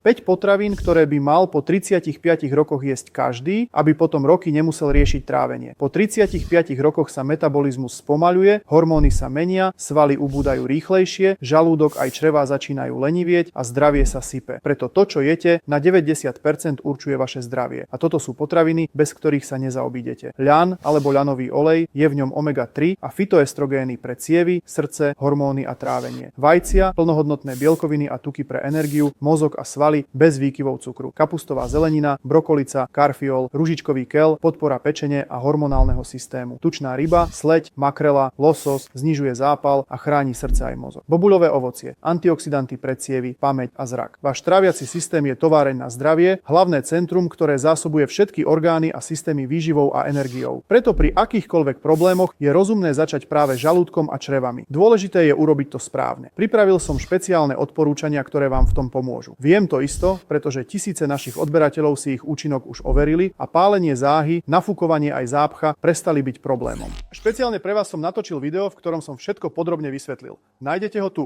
5 potravín, ktoré by mal po 35 rokoch jesť každý, aby potom roky nemusel riešiť trávenie. Po 35 rokoch sa metabolizmus spomaľuje, hormóny sa menia, svaly ubúdajú rýchlejšie, žalúdok aj črevá začínajú lenivieť a zdravie sa sype. Preto to, čo jete, na 90% určuje vaše zdravie. A toto sú potraviny, bez ktorých sa nezaobídete. Ľan alebo ľanový olej, je v ňom omega-3 a fytoestrogény pre cievy, srdce, hormóny a trávenie. Vajcia, plnohodnotné bielkoviny a tuky pre energiu, mozog a svaly bez výkyvov cukru. Kapustová zelenina, brokolica, karfiol, ružičkový kel, podpora pečene a hormonálneho systému. Tučná ryba, sleď, makrela, losos znižuje zápal a chráni srdce aj mozog. Bobuľové ovocie, antioxidanty pre cievy, pamäť a zrak. Váš tráviaci systém je továreň na zdravie, hlavné centrum, ktoré zásobuje všetky orgány a systémy výživou a energiou. Preto pri akýchkoľvek problémoch je rozumné začať práve žalúdkom a črevami. Dôležité je urobiť to správne. Pripravil som špeciálne odporúčania, ktoré vám v tom pomôžu. Viem to isto, pretože tisíce našich odberateľov si ich účinok už overili a pálenie záhy, nafúkovanie aj zápcha prestali byť problémom. Špeciálne pre vás som natočil video, v ktorom som všetko podrobne vysvetlil. Nájdete ho tu.